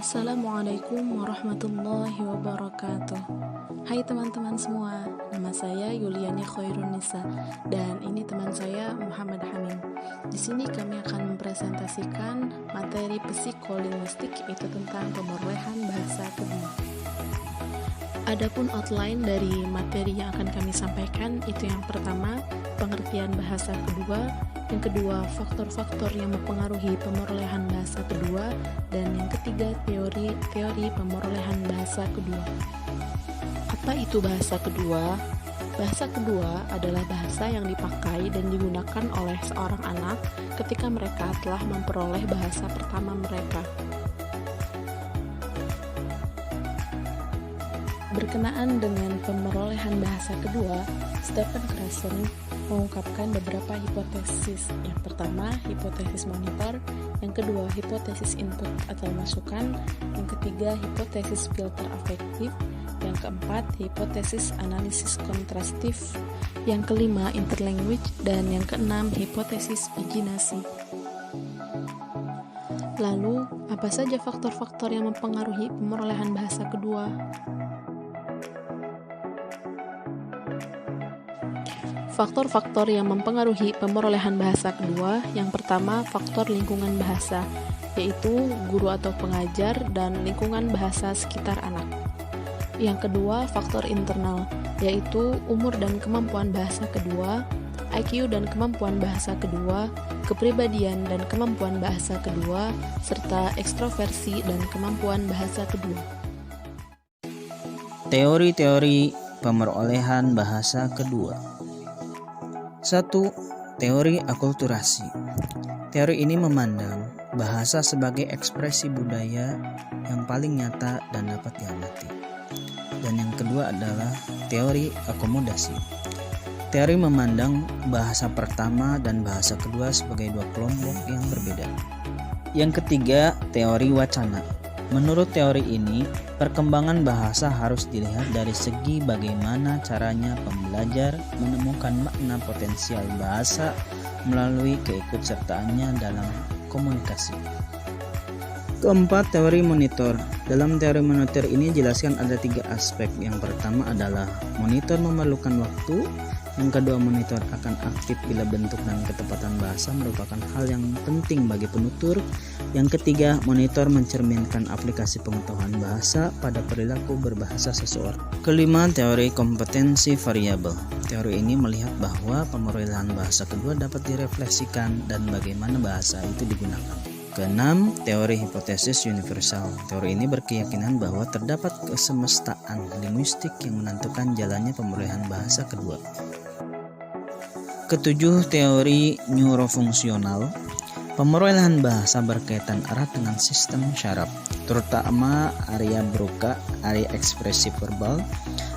Assalamualaikum warahmatullahi wabarakatuh. Hai teman-teman semua, nama saya Yuliani Khairunisa dan ini teman saya Muhammad Hamim. Di sini kami akan mempresentasikan materi psikolinguistik, yaitu tentang pemerolehan bahasa kedua. Adapun outline dari materi yang akan kami sampaikan, itu yang pertama, pengertian bahasa kedua, yang kedua, faktor-faktor yang mempengaruhi pemerolehan bahasa kedua, dan yang ketiga, teori pemerolehan bahasa kedua. Apa itu bahasa kedua? Bahasa kedua adalah bahasa yang dipakai dan digunakan oleh seorang anak ketika mereka telah memperoleh bahasa pertama mereka. Berkenaan dengan pemerolehan bahasa kedua, Stephen Krashen mengungkapkan beberapa hipotesis. Yang pertama, hipotesis monitor, yang kedua, hipotesis input atau masukan, yang ketiga, hipotesis filter afektif, yang keempat, hipotesis analisis kontrastif, yang kelima, interlanguage, dan yang keenam, hipotesis biginasi. Lalu, apa saja faktor-faktor yang mempengaruhi pemerolehan bahasa kedua? Faktor-faktor yang mempengaruhi pemerolehan bahasa kedua, yang pertama faktor lingkungan bahasa, yaitu guru atau pengajar dan lingkungan bahasa sekitar anak. Yang kedua faktor internal, yaitu umur dan kemampuan bahasa kedua, IQ dan kemampuan bahasa kedua, kepribadian dan kemampuan bahasa kedua, serta ekstroversi dan kemampuan bahasa kedua. Teori-teori pemerolehan bahasa kedua. 1. Teori akulturasi. Teori ini memandang bahasa sebagai ekspresi budaya yang paling nyata dan dapat diamati. Dan yang kedua adalah teori akomodasi. Teori memandang bahasa pertama dan bahasa kedua sebagai dua kelompok yang berbeda. Yang ketiga, teori wacana. Menurut teori ini, perkembangan bahasa harus dilihat dari segi bagaimana caranya pembelajar menemukan makna potensial bahasa melalui keikutsertaannya dalam komunikasi. Keempat, teori monitor. Dalam teori monitor ini jelaskan ada 3 aspek. Yang pertama adalah monitor memerlukan waktu. Yang kedua, monitor akan aktif bila bentuk dan ketepatan bahasa merupakan hal yang penting bagi penutur. Yang ketiga, monitor mencerminkan aplikasi pengetahuan bahasa pada perilaku berbahasa seseorang. Kelima, teori kompetensi variabel. Teori ini melihat bahwa pemerolehan bahasa kedua dapat direfleksikan dan bagaimana bahasa itu digunakan. Keenam, teori hipotesis universal. Teori ini berkeyakinan bahwa terdapat kesemestaan linguistik yang menentukan jalannya pemerolehan bahasa kedua. Ketujuh, teori neurofungsional. Pemerolehan bahasa berkaitan erat dengan sistem syaraf, terutama area Broca, area ekspresi verbal,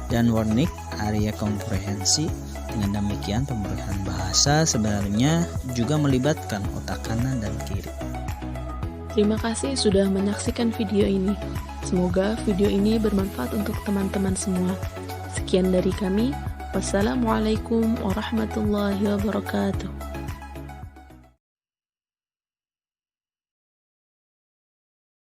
dan Wernicke, area komprehensi. Dengan demikian, pemerolehan bahasa sebenarnya juga melibatkan otak kanan dan kiri. Terima kasih sudah menyaksikan video ini. Semoga video ini bermanfaat untuk teman-teman semua. Sekian dari kami. Wassalamualaikum warahmatullahi wabarakatuh.